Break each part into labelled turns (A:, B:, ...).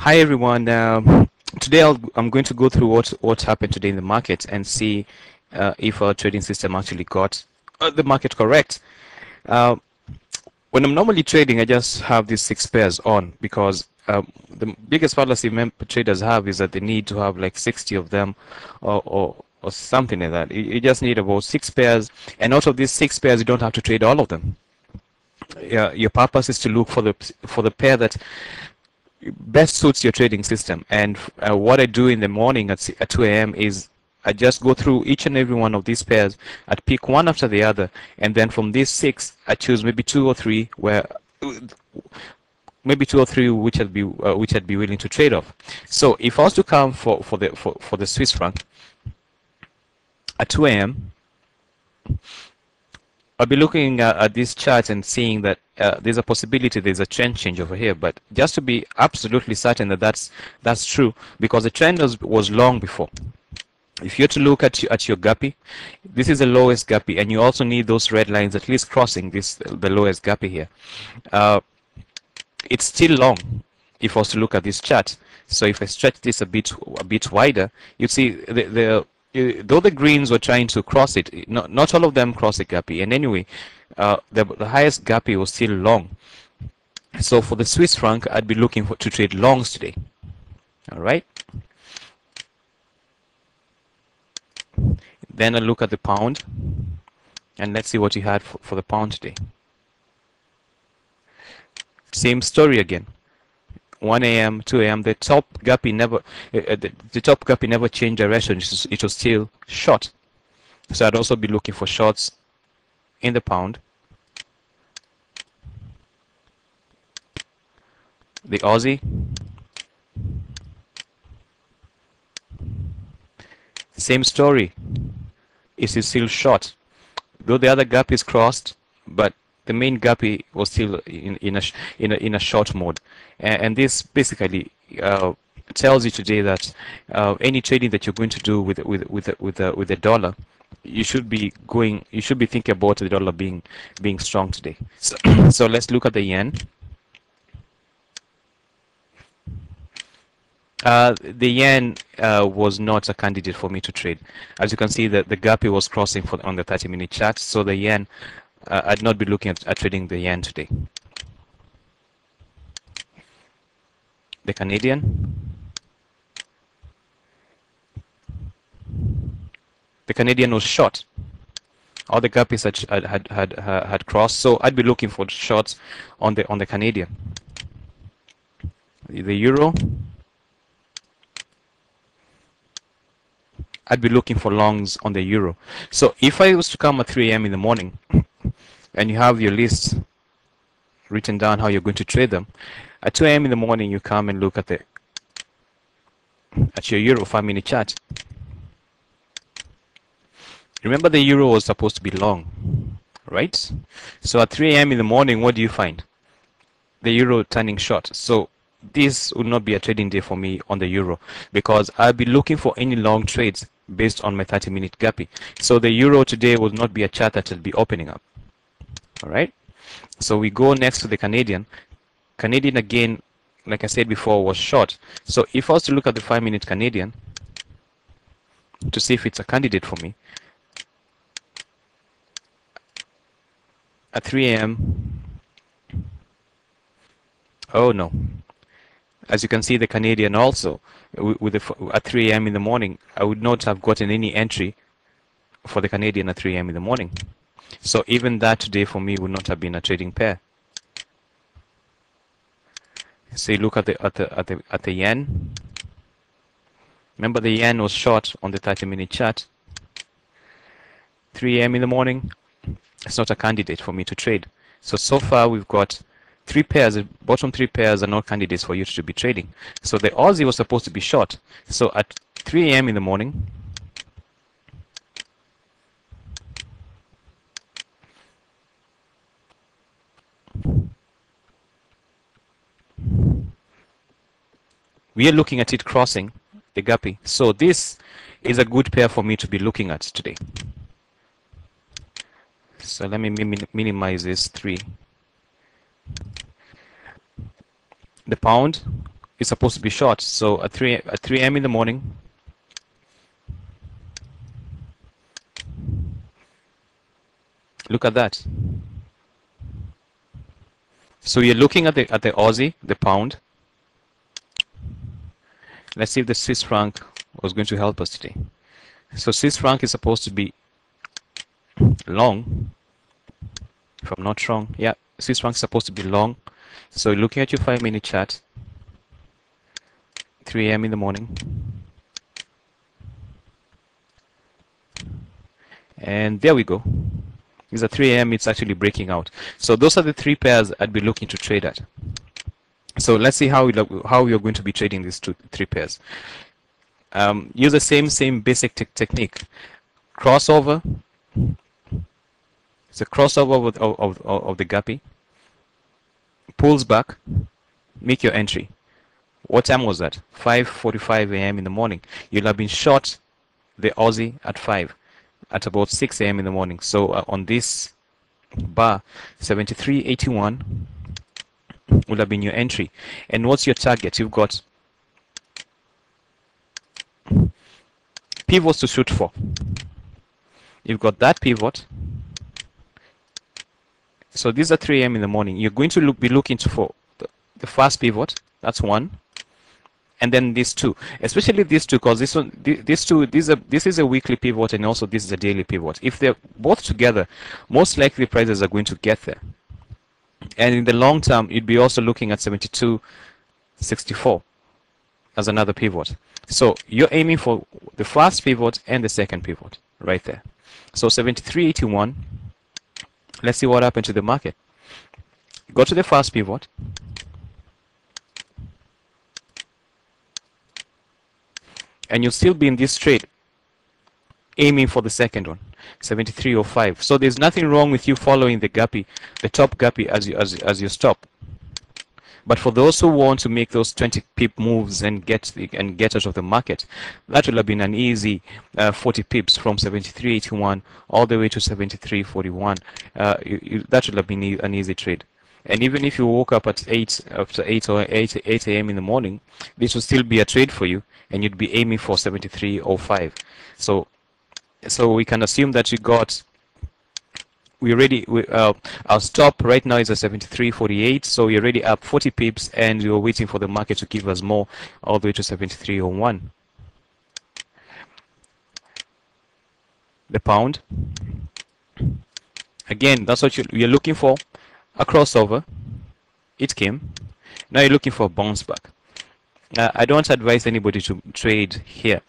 A: Hi everyone. Today I'm going to go through what happened today in the market and see if our trading system actually got the market correct. Uh, when I'm normally trading, I just have these 6 pairs on because the biggest fallacy traders have is that they need to have like 60 of them or something like that. You just need about 6 pairs, and out of these 6 pairs, you don't have to trade all of them. Your purpose is to look for the pair that best suits your trading system. And what I do in the morning at 2 a.m. is I just go through each and every one of these pairs. I'd pick one after the other, and then from these 6, I choose maybe 2 or 3 which I'd be willing to trade off. So if I was to come for the Swiss franc at 2 a.m., I'll be looking at this chart and seeing that there's a possibility there's a trend change over here. But just to be absolutely certain that that's true, because the trend was long before. If you're to look at your Guppy, this is the lowest Guppy, and you also need those red lines at least crossing the lowest Guppy here. It's still long if I was to look at this chart. So if I stretch this a bit wider, you see though the greens were trying to cross it, not all of them crossed the Guppy. And anyway, the highest Guppy was still long. So for the Swiss franc, I'd be looking to trade longs today. All right. Then I look at the pound, and let's see what you had for the pound today. Same story again. 1 a.m., 2 a.m. The top Guppy never changed direction. It was still short. So I'd also be looking for shorts in the pound. The Aussie. Same story. It is still short. Though the other gap is crossed, but the main Guppy was still in a short mode, and this basically tells you today that any trading that you're going to do with the dollar, you should be thinking about the dollar being strong today. So let's look at the yen. The yen was not a candidate for me to trade. As you can see, the Guppy was crossing on the 30-minute chart, so the yen, I'd not be looking at trading the yen today. The Canadian. The Canadian was short. All the Guppies had crossed, so I'd be looking for shorts on the Canadian. The euro. I'd be looking for longs on the euro. So if I was to come at 3 a.m. in the morning, and you have your lists written down how you're going to trade them, at 2 a.m. in the morning you come and look at your euro 5-minute chart. Remember, the euro was supposed to be long, right? So at 3 a.m. in the morning, what do you find? The euro turning short. So this would not be a trading day for me on the euro, because I'll be looking for any long trades based on my 30-minute Guppy. So the euro today will not be a chart that will be opening up. All right. So we go next to the Canadian. Canadian again, like I said before, was short. So if I was to look at the 5-minute Canadian to see if it's a candidate for me, at 3 a.m. oh no. As you can see, the Canadian also, at 3 a.m. in the morning, I would not have gotten any entry for the Canadian at 3 a.m. in the morning. So even that today for me would not have been a trading pair. So you look at the yen. Remember, the yen was short on the 30-minute chart. 3 a.m. in the morning, it's not a candidate for me to trade. So far we've got 3 pairs. The bottom 3 pairs are not candidates for you to be trading. So the Aussie was supposed to be short. So at 3 a.m. in the morning, we are looking at it crossing the Guppy. So this is a good pair for me to be looking at today. So let me minimize this 3. The pound is supposed to be short. So at 3 a.m. in the morning, look at that. So you're looking at the Aussie, the pound. Let's see if the Swiss franc was going to help us today. So Swiss franc is supposed to be long, if I'm not wrong. Yeah, Swiss franc is supposed to be long. So looking at your 5-minute chart, 3 a.m. in the morning, and there we go. It's at 3 a.m. It's actually breaking out. So those are the 3 pairs I'd be looking to trade at. So let's see how you're going to be trading these 3 pairs. Use the same basic technique. Crossover. It's a crossover of the Guppy. Pulls back. Make your entry. What time was that? 5:45 a.m. in the morning. You'll have been short the Aussie at 5 at about 6 a.m. in the morning. So on this bar, 73.81 will have been your entry. And what's your target? You've got pivots to shoot for. You've got that pivot. So these are 3 a.m. in the morning. You're going to be looking for the first pivot. That's one. And then these two, especially these two, because this is a weekly pivot, and also this is a daily pivot. If they're both together, most likely prices are going to get there. And in the long term, you'd be also looking at 72.64 as another pivot. So you're aiming for the first pivot and the second pivot right there. So 73.81. Let's see what happened to the market. Go to the first pivot. And you'll still be in this trade aiming for the second one, 73.05. So there's nothing wrong with you following the Guppy, the top Guppy as your stop. But for those who want to make those 20 pip moves and get out of the market, that will have been an easy 40 pips from 73.81 all the way to 73.41. That will have been an easy trade. And even if you woke up at 8 a.m. in the morning, this will still be a trade for you, and you'd be aiming for 73.05. So we can assume that you got. Our stop right now is at 73.48, so you're already up 40 pips, and you're waiting for the market to give us more all the way to 73.01. The pound. Again, that's what you're looking for. A crossover. It came. Now you're looking for a bounce back. I don't advise anybody to trade here.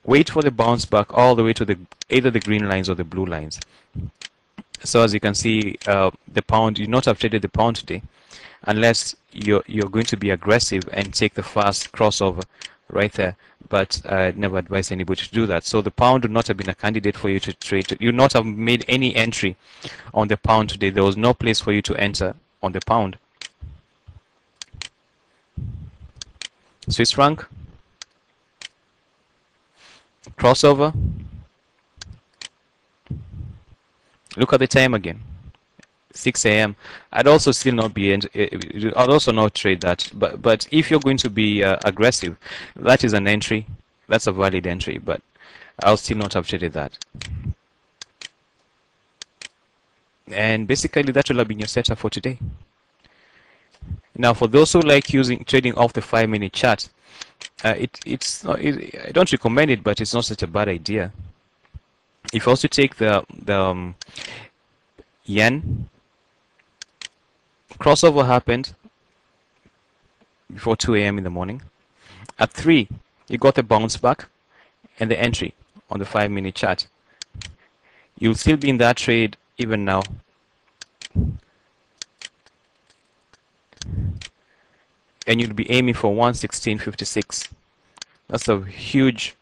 A: Wait for the bounce back all the way to either the green lines or the blue lines. So as you can see, the pound, you not have traded the pound today, unless you're going to be aggressive and take the fast crossover right there. But I never advise anybody to do that. So the pound would not have been a candidate for you to trade. You would not have made any entry on the pound today. There was no place for you to enter on the pound. Swiss franc. Crossover. Look at the time again. 6 a.m. I'd also still not be. I'd also not trade that. But if you're going to be aggressive, that is an entry. That's a valid entry. But I'll still not have traded that. And basically, that will have been your setup for today. Now, for those who like trading off the 5-minute chart, I don't recommend it, but it's not such a bad idea. If you also take the yen, crossover happened before 2 a.m. in the morning. At 3, you got the bounce back and the entry on the 5-minute chart. You'll still be in that trade even now. And you'll be aiming for 116.56. That's a huge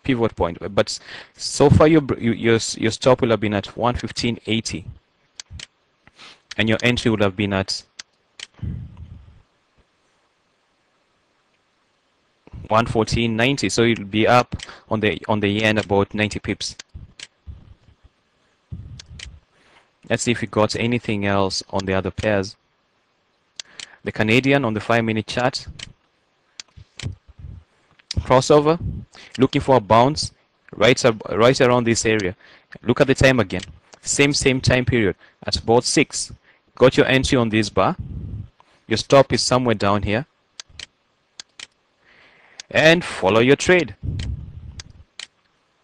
A: pivot point. But so far your stop will have been at 115.80, and your entry would have been at 114.90. So you'll be up on the yen about 90 pips. Let's see if we got anything else on the other pairs. the Canadian on the 5-minute chart, crossover, looking for a bounce right around this area. Look at the time again, same time period at about 6. Got your entry on this bar, your stop is somewhere down here, and follow your trade.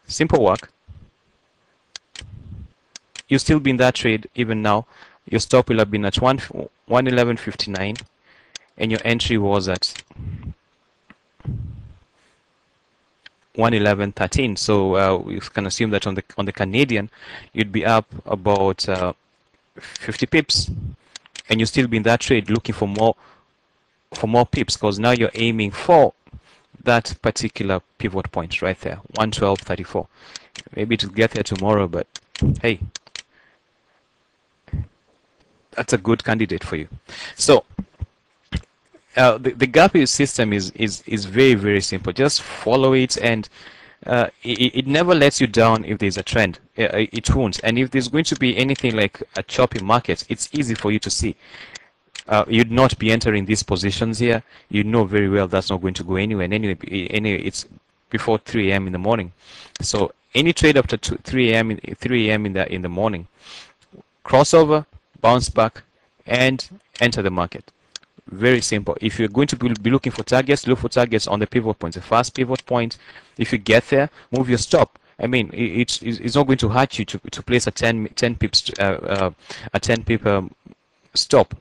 A: Simple work. You still be in that trade even now. Your stop will have been at 111.59 and your entry was at 111.13. So we can assume that on the Canadian you'd be up about 50 pips, and you still be in that trade looking for more pips, because now you're aiming for that particular pivot point right there, 112.34. Maybe it'll get there tomorrow, but hey, that's a good candidate for you. So the Guppy system is very, very simple. Just follow it, and it never lets you down if there's a trend. It won't. And if there's going to be anything like a choppy market, it's easy for you to see. You'd not be entering these positions here. You know very well that's not going to go anywhere. And anyway, it's before 3 a.m. in the morning. So any trade after 3 a.m. in the morning, crossover, bounce back, and enter the market. Very simple. If you're going to be looking for targets, look for targets on the pivot points, the first pivot point. If you get there, move your stop. I mean, it's not going to hurt you to place a 10 pips a 10 pip stop,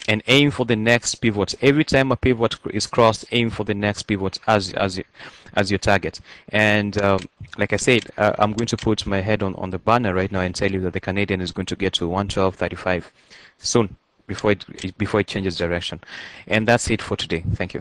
A: and aim for the next pivot. Every time a pivot is crossed, aim for the next pivot as your target. And like I said, I'm going to put my head on the banner right now and tell you that the Canadian is going to get to 112.35 soon, before it changes direction. And that's it for today. Thank you.